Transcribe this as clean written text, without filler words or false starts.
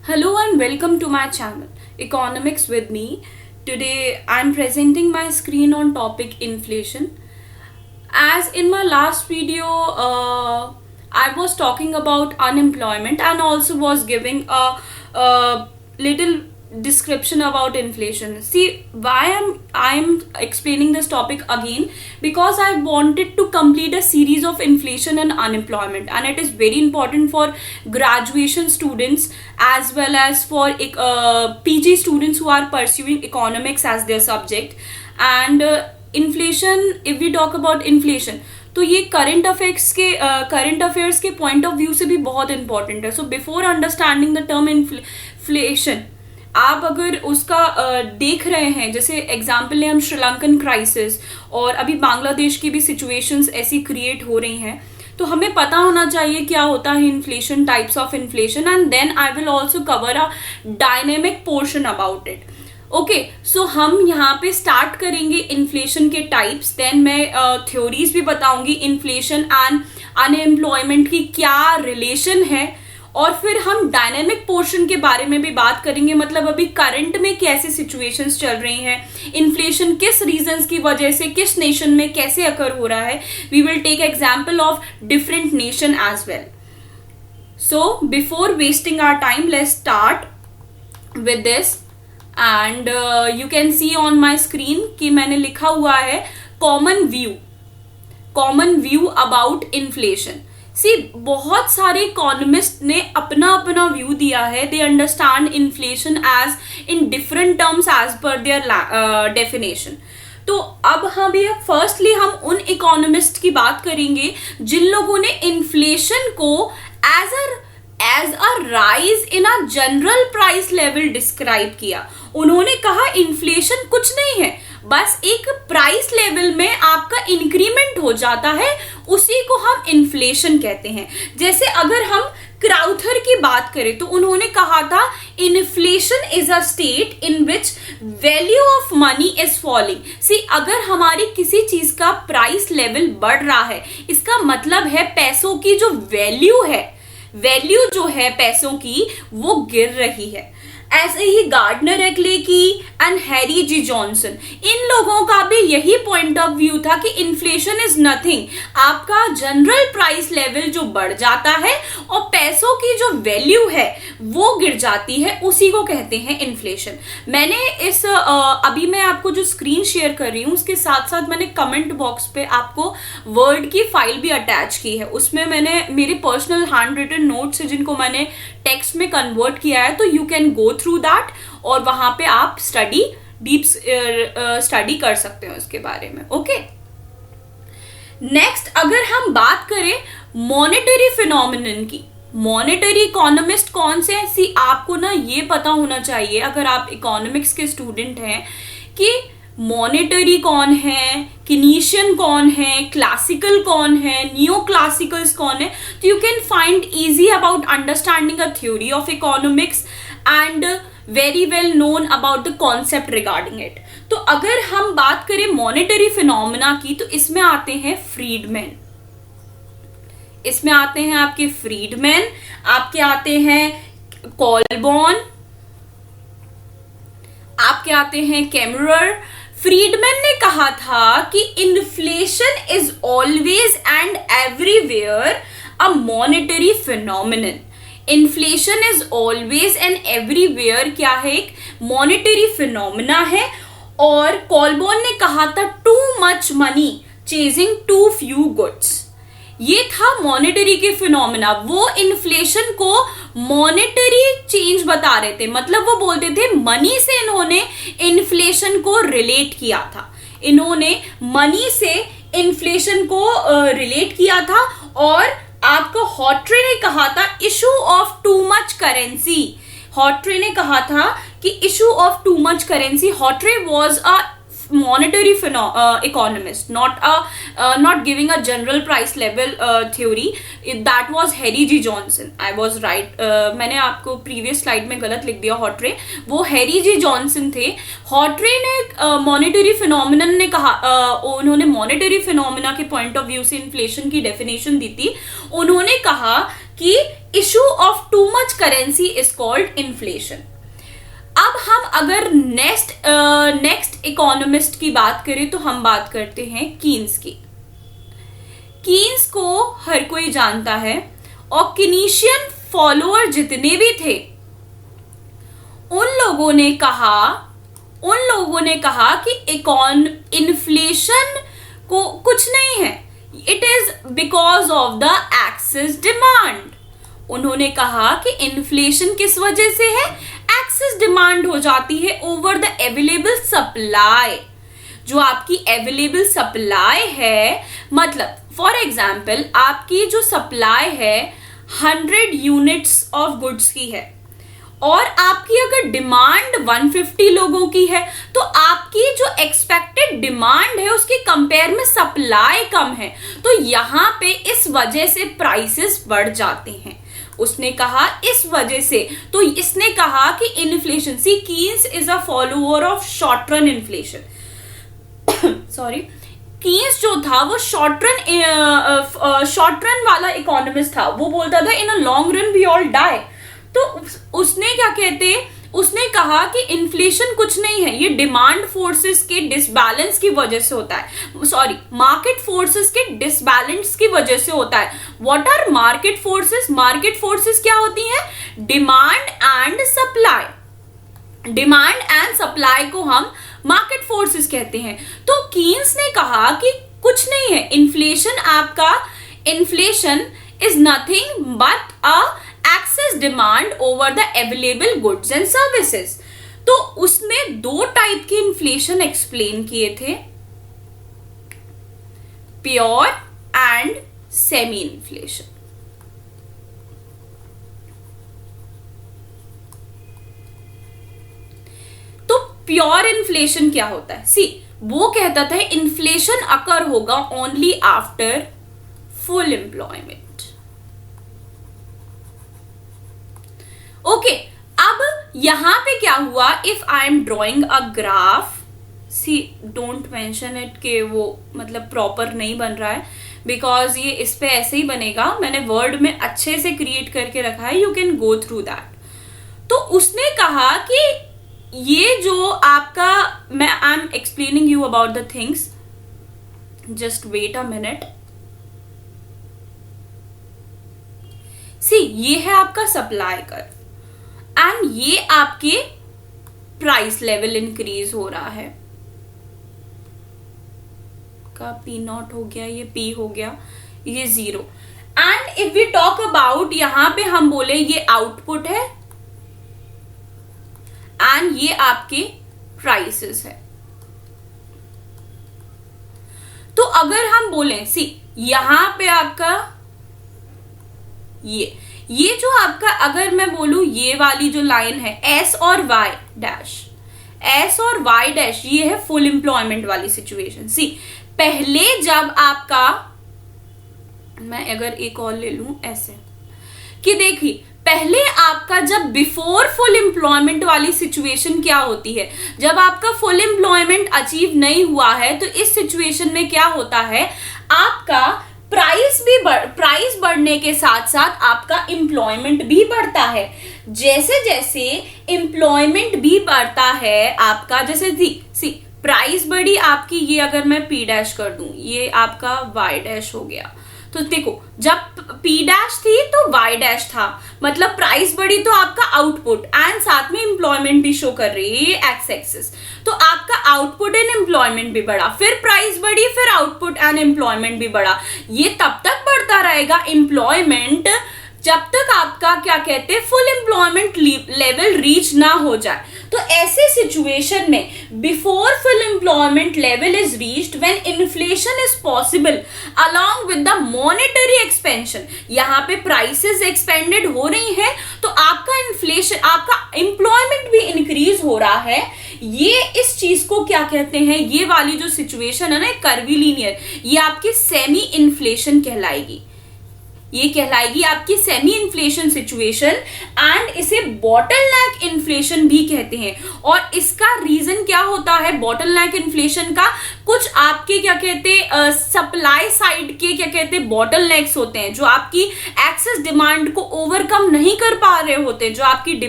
Hello and welcome to my channel Economics with me. Today I'm presenting my screen on topic inflation. As in my last video, I was talking about unemployment and also was giving a little description about inflation. See why I'm explaining this topic again, because I wanted to complete a series of inflation and unemployment, and it is very important for graduation students as well as for PG students who are pursuing economics as their subject. And inflation, if we talk about inflation, तो ये current affairs के point of view से भी बहुत important है. So before understanding the term inflation, आप अगर उसका देख रहे हैं, जैसे एग्जाम्पल ले हम श्रीलंकन क्राइसिस और अभी बांग्लादेश की भी सिचुएशंस ऐसी क्रिएट हो रही हैं, तो हमें पता होना चाहिए क्या होता है inflation, types of inflation, and then I will also cover a dynamic portion about it. Okay, so हम यहाँ पे स्टार्ट करेंगे इन्फ्लेशन के टाइप्स, देन मैं थ्योरीज भी बताऊंगी इन्फ्लेशन एंड अनएम्प्लॉयमेंट की क्या रिलेशन है, और फिर हम डायनेमिक पोर्शन के बारे में भी बात करेंगे. मतलब अभी करंट में कैसे सिचुएशंस चल रही हैं, इन्फ्लेशन किस रीजंस की वजह से किस नेशन में कैसे अकर हो रहा है. We will take example of different nation as well. So before wasting our time, let's start with this. And you can see on my screen कि मैंने लिखा हुआ है common view about inflation. See बहुत सारे इकोनॉमिस्ट ने अपना अपना व्यू दिया है. They understand inflation as in different terms as per their definition. तो अब फर्स्टली हम उन इकोनॉमिस्ट की बात करेंगे जिन लोगों ने इन्फ्लेशन को as a rise in a general price level describe किया. उन्होंने कहा इन्फ्लेशन कुछ नहीं है, बस एक प्राइस लेवल में आपका इंक्रीमेंट हो जाता है, उसी को हम इन्फ्लेशन कहते हैं. जैसे अगर हम क्राउथर की बात करें तो उन्होंने कहा था inflation is a state in which value of money is falling. See अगर हमारी किसी चीज का प्राइस लेवल बढ़ रहा है, इसका मतलब है पैसों की जो वैल्यू जो है पैसों की वो गिर रही है. ऐसे ही गार्डनर एक्ले की एंड हैरी जी जॉनसन, इन लोगों का भी यही पॉइंट ऑफ व्यू था कि इन्फ्लेशन इज नथिंग, आपका जनरल प्राइस लेवल जो बढ़ जाता है और पैसों की जो वैल्यू है वो गिर जाती है, उसी को कहते हैं इन्फ्लेशन. मैंने इस अभी मैं आपको जो स्क्रीन शेयर कर रही हूँ उसके साथ साथ मैंने कमेंट बॉक्स पे आपको वर्ड की फाइल भी अटैच की है. उसमें मैंने मेरे पर्सनल हैंड रिटन नोट्स है जिनको मैंने टेक्स्ट में कन्वर्ट किया है, तो you can go through that और वहां पे आप डीप स्टडी कर सकते हो इसके बारे में. ओके, नेक्स्ट अगर हम बात करें मॉनेटरी फिनोमिनन की, मॉनेटरी इकोनॉमिस्ट कौन से हैं. सी आपको ना ये पता होना चाहिए अगर आप इकोनॉमिक्स के स्टूडेंट हैं कि मॉनेटरी कौन है, किनीशियन कौन है, क्लासिकल कौन है, नियो क्लासिकल्स कौन है. तो you can find easy about understanding a theory of economics and very well known about the concept regarding it. तो अगर हम बात करें मॉनेटरी फिनोमिना की, तो इसमें आते हैं फ्रीडमैन, इसमें आते हैं आपके फ्रीडमैन, आपके आते हैं कॉलबॉर्न, आपके आते हैं कैमरर. फ्रीडमैन ने कहा था कि inflation is always and everywhere a monetary phenomenon. Inflation is always and everywhere क्या है, एक मॉनेटरी फिनोमिना है. और कॉलबॉर्न ने कहा था too much money chasing too few goods. ये था मॉनेटरी के फिनोमिना. वो इन्फ्लेशन को मॉनेटरी चेंज बता रहे थे, मतलब वो बोलते थे मनी से इन्होंने इन्फ्लेशन को रिलेट किया था. इन्होंने मनी से इन्फ्लेशन को रिलेट किया था. और आपको हॉट्रे ने कहा था issue of too much currency. Hawtrey ने कहा था कि issue of too much currency. Hawtrey was a monetary economist, not giving a general price level theory. That was Harry G Johnson. I was right. मैंने आपको previous slide में गलत लिख दिया. हॉट्रे, वो हैरी जी जॉनसन थे. हॉट्रे ने मॉनेटरी फिनोमिनन ने कहा, उन्होंने मॉनेटरी फिनोमिना के पॉइंट ऑफ व्यू से इन्फ्लेशन की डेफिनेशन दी थी. उन्होंने कहा कि issue of too much currency is called inflation. अब हम अगर नेक्स्ट इकोनॉमिस्ट की बात करें तो हम बात करते हैं कीन्स की। कीन्स को हर कोई जानता है और कीनीशियन फॉलोअर जितने भी थे उन लोगों ने कहा कि इन्फ्लेशन को कुछ नहीं है, it is because of the excess demand. उन्होंने कहा कि इन्फ्लेशन किस वजह से है, एक्सेस डिमांड हो जाती है ओवर द अवेलेबल सप्लाई। जो आपकी अवेलेबल सप्लाई है, मतलब फॉर एग्जाम्पल आपकी जो सप्लाई है 100 यूनिट्स ऑफ गुड्स की है और आपकी अगर डिमांड 150 लोगों की है, तो आपकी जो एक्सपेक्टेड डिमांड है उसके कंपेयर में सप्लाई कम है, तो यहां पे इस वजह से प्राइसेस बढ़ जाते हैं। उसने कहा इस वजह से, तो इसने कहा कि inflation, see Keynes is a follower of short run inflation. Sorry, Keynes जो था वो शॉर्ट रन वाला इकोनॉमिस्ट था। वो बोलता था in a long run we all die. तो उसने क्या कहते, उसने कहा कि इन्फ्लेशन कुछ नहीं है, ये डिमांड फोर्सेस के डिसबैलेंस की वजह से होता है, सॉरी मार्केट फोर्सेस के डिसबैलेंस की वजह से होता है। What are market forces? Market forces क्या होती है? Demand and supply. Demand and supply को हम मार्केट फोर्सेस कहते हैं। तो कीन्स ने कहा कि कुछ नहीं है, inflation is nothing but a excess demand over the available goods and services. तो उसने दो टाइप के इन्फ्लेशन एक्सप्लेन किए थे, प्योर एंड सेमी इन्फ्लेशन। तो प्योर इन्फ्लेशन क्या होता है? सी, वो कहता था इन्फ्लेशन अकर होगा only after full employment. Okay, अब यहां पे क्या हुआ, if I am drawing a graph, see don't mention it के वो मतलब प्रॉपर नहीं बन रहा है, बिकॉज ये इस पे ऐसे ही बनेगा, मैंने वर्ड में अच्छे से क्रिएट करके रखा है, you can go through that. तो उसने कहा कि ये जो आपका, I am explaining you about the things, just wait a minute. See, ये है आपका सप्लाई कर्व एंड ये आपके प्राइस लेवल इंक्रीज हो रहा है, का P0 हो गया, ये P हो गया, ये 0। And if we talk about, यहां पे हम बोले ये आउटपुट है एंड ये आपके प्राइसेस है। तो अगर हम बोले, सी यहां पे आपका ये जो आपका, अगर मैं बोलूं ये वाली जो लाइन है S और Y डैश, S और Y डैश, ये है फुल एम्प्लॉयमेंट वाली सिचुएशन। सी, पहले जब आपका, मैं अगर एक और ले लूं ऐसे, कि देखिए पहले आपका जब बिफोर फुल एम्प्लॉयमेंट वाली सिचुएशन क्या होती है, जब आपका फुल एम्प्लॉयमेंट अचीव नहीं हुआ है, तो इस सिचुएशन में क्या होता है, आपका प्राइस बढ़ने के साथ साथ आपका एम्प्लॉयमेंट भी बढ़ता है। जैसे जैसे एम्प्लॉयमेंट भी बढ़ता है आपका, जैसे सी प्राइस बढ़ी आपकी, ये अगर मैं P डैश कर दूं, ये आपका Y डैश हो गया। तो देखो, जब P डैश थी तो Y डैश था, मतलब प्राइस बढ़ी तो आपका आउटपुट एंड साथ में एम्प्लॉयमेंट भी शो कर रही है, ये एक्स एक्सिस। तो आपका आउटपुट एंड एम्प्लॉयमेंट भी बढ़ा, फिर प्राइस बढ़ी, फिर आउटपुट एंड एम्प्लॉयमेंट भी बढ़ा। ये तब तक बढ़ता रहेगा एम्प्लॉयमेंट जब तक आपका क्या कहते हैं फुल एम्प्लॉयमेंट लेवल रीच ना हो जाए। तो ऐसे सिचुएशन में before full employment level is reached when inflation is possible along with the monetary expansion. यहाँ पे प्राइसेस एक्सपेंडेड हो रही है तो आपका इन्फ्लेशन, आपका एम्प्लॉयमेंट भी इंक्रीज हो रहा है। ये इस चीज को क्या कहते हैं, ये वाली जो सिचुएशन है ना कर्वी लीनियर, ये आपकी सेमी इन्फ्लेशन कहलाएगी। ये कहलाएगी आपकी सेमी इन्फ्लेशन सिचुएशन एंड इसे बॉटलनेक नेक इन्फ्लेशन भी कहते हैं। और इसका रीजन क्या होता है बॉटल नेक इन्फ्लेशन का? कुछ आपके क्या कहते हैं सप्लाई साइड के क्या कहते हैं बॉटल नेक्स होते हैं, जो आपकी एक्सेस डिमांड को ओवरकम नहीं कर पा रहे होते, जो आपकी डिमांड